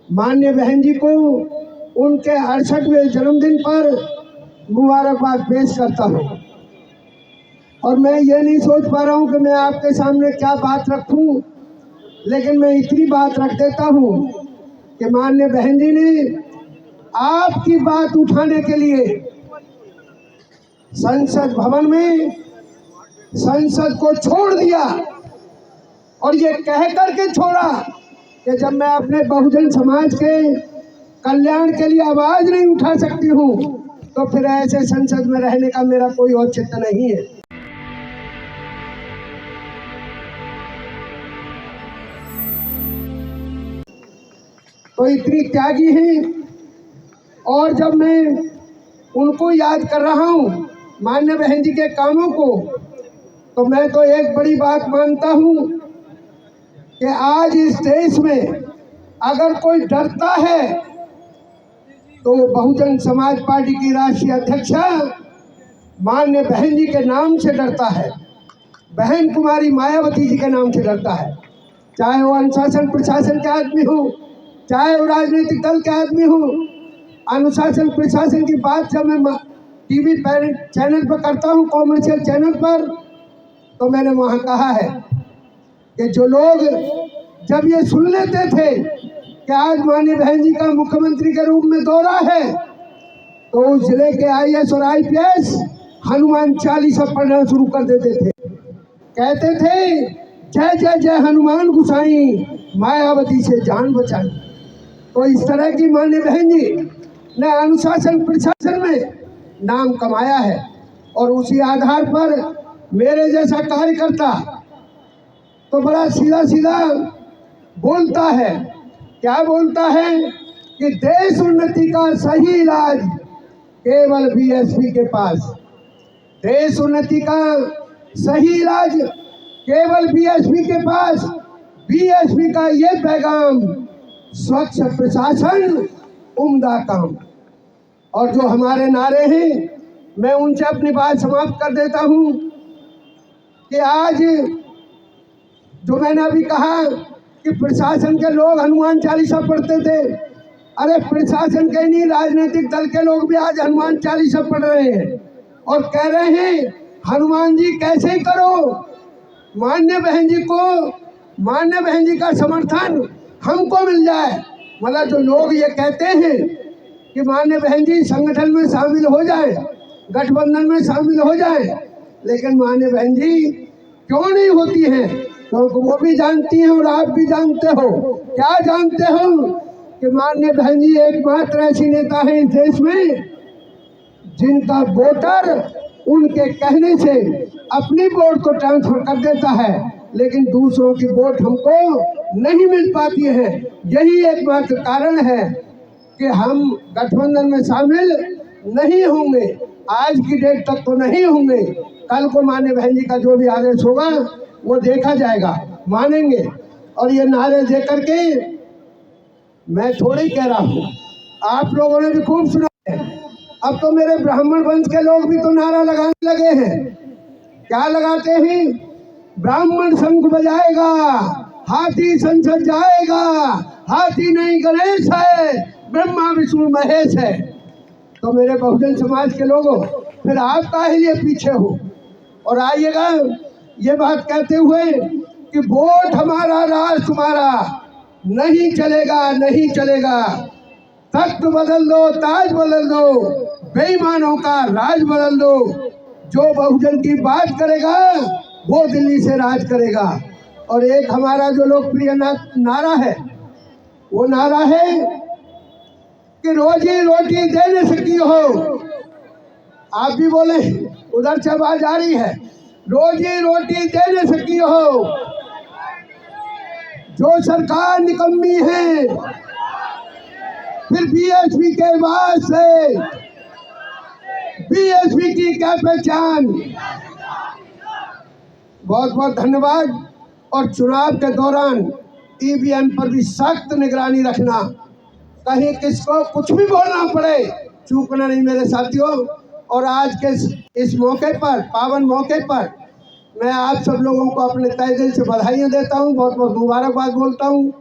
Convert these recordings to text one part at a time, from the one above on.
माननीय बहन जी को उनके 68वें जन्मदिन पर मुबारकबाद पेश करता हूँ। और मैं ये नहीं सोच पा रहा हूँ कि मैं आपके सामने क्या बात रखूँ, लेकिन मैं इतनी बात रख देता हूँ कि माननीय बहन जी ने आपकी बात उठाने के लिए संसद भवन में संसद को छोड़ दिया, और ये कह करके छोड़ा कि जब मैं अपने बहुजन समाज के कल्याण के लिए आवाज नहीं उठा सकती हूँ तो फिर ऐसे संसद में रहने का मेरा कोई औचित्य नहीं है। तो इतनी त्यागी हैं, और जब मैं उनको याद कर रहा हूँ माननीय बहन जी के कामों को, तो मैं तो एक बड़ी बात मानता हूँ कि आज इस देश में अगर कोई डरता है तो बहुजन समाज पार्टी की राष्ट्रीय अध्यक्षा माननीय बहन जी के नाम से डरता है, बहन कुमारी मायावती जी के नाम से डरता है। चाहे वो अनुशासन प्रशासन के आदमी हो, चाहे वो राजनीतिक दल के आदमी हो। अनुशासन प्रशासन की बात जब मैं टीवी चैनल पर करता हूँ, कॉमर्शियल चैनल पर, तो मैंने वहाँ कहा है कि जो लोग जब ये सुन लेते थे कि आज माननीय बहन जी का मुख्यमंत्री के रूप में दौरा है, तो उस जिले के IAS और IPS हनुमान चालीसा पढ़ना शुरू कर देते थे। कहते थे जय जय जय हनुमान गुसाई, मायावती से जान बचाई। तो इस तरह की माननीय बहन जी ने अनुशासन प्रशासन में नाम कमाया है, और उसी आधार पर मेरे जैसा कार्यकर्ता तो बड़ा सीधा सीधा बोलता है। क्या बोलता है कि देश उन्नति का सही इलाज केवल BSP के पास, देश उन्नति का सही इलाज केवल BSP के पास। BSP का ये पैगाम, स्वच्छ प्रशासन उम्दा काम। और जो हमारे नारे हैं, मैं उनसे अपनी बात समाप्त कर देता हूं कि आज जो मैंने अभी कहा कि प्रशासन के लोग हनुमान चालीसा पढ़ते थे, अरे प्रशासन के नहीं, राजनीतिक दल के लोग भी आज हनुमान चालीसा पढ़ रहे हैं और कह रहे हैं हनुमान जी कैसे ही करो, माननीय बहन जी को, माननीय बहन जी का समर्थन हमको मिल जाए। मतलब जो लोग ये कहते हैं कि माननीय बहन जी संगठन में शामिल हो जाए, गठबंधन में शामिल हो जाए, लेकिन माननीय बहन जी क्यों नहीं होती हैं? क्योंकि वो भी जानती हैं और आप भी जानते हो। क्या जानते हो कि माननीय बहन जी एकमात्र ऐसी नेता है इस देश में जिनका वोटर उनके कहने से अपनी वोट को ट्रांसफर कर देता है, लेकिन दूसरों की वोट हमको नहीं मिल पाती है। यही एकमात्र कारण है कि हम गठबंधन में शामिल नहीं होंगे। आज की डेट तक तो नहीं होंगे, कल को माननीय बहन जी का जो भी आदेश होगा वो देखा जाएगा, मानेंगे। और ये नारे दे करके मैं थोड़ी कह रहा हूँ, आप लोगों ने भी खूब सुना है। अब तो मेरे ब्राह्मण वंश के लोग भी तो नारा लगाने लगे हैं। क्या लगाते हैं? ब्राह्मण शंख बजाएगा, हाथी संसद जाएगा, हाथी नहीं गणेश है, ब्रह्मा विष्णु महेश है। तो मेरे बहुजन समाज के लोगों, फिर आप काहे लिए पीछे हो? और आइएगा ये बात कहते हुए कि वोट हमारा राज तुम्हारा, नहीं चलेगा, नहीं चलेगा। तख्त बदल दो, ताज बदल दो, बेईमानों का राज बदल दो। जो बहुजन की बात करेगा वो दिल्ली से राज करेगा। और एक हमारा जो लोकप्रिय नारा है, वो नारा है कि रोजी रोटी दे न सकी हो। आप भी बोले, उधर से आवाज आ रही है, रोजी रोटी दे न सकी हो। जो सरकार निकम्मी है, फिर BSP के बाद से BSP की क्या पहचान। बहुत बहुत धन्यवाद। और चुनाव के दौरान EVM पर भी सख्त निगरानी रखना, कहीं किसको कुछ भी बोलना पड़े चूकना नहीं मेरे साथियों। और आज के इस मौके पर, पावन मौके पर, मैं आप सब लोगों को अपने तहे दिल से बधाइयाँ देता हूँ, बहुत बहुत मुबारकबाद बोलता हूँ।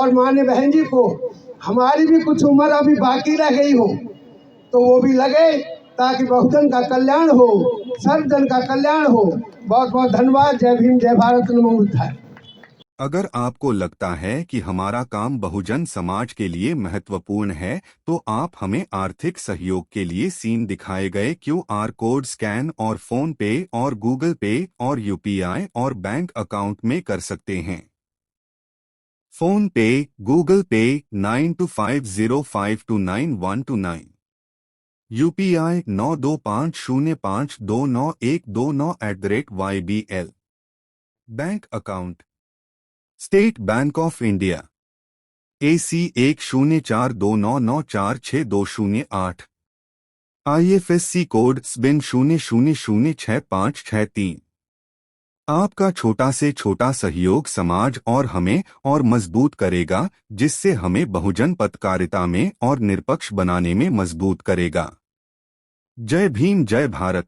और मान्य बहन जी को हमारी भी कुछ उम्र अभी बाकी रह गई हो तो वो भी लगे ताकि बहुजन का कल्याण हो, सर्वजन का कल्याण हो। बहुत बहुत धन्यवाद। जय भीम, जय भारत, नमो बुद्धाय। अगर आपको लगता है कि हमारा काम बहुजन समाज के लिए महत्वपूर्ण है तो आप हमें आर्थिक सहयोग के लिए सीन दिखाए गए QR कोड स्कैन और फोन पे और गूगल पे और UPI और बैंक अकाउंट में कर सकते हैं। फोन पे, गूगल पे 9250529129, UPI 9250529129@YBL। Bank account state bank of India AC 104299462008, IFSC code SBIN 00065563। आपका छोटा से छोटा सहयोग समाज और हमें और मजबूत करेगा, जिससे हमें बहुजन पत्रकारिता में और निष्पक्ष बनाने में मजबूत करेगा। जय भीम, जय भारत।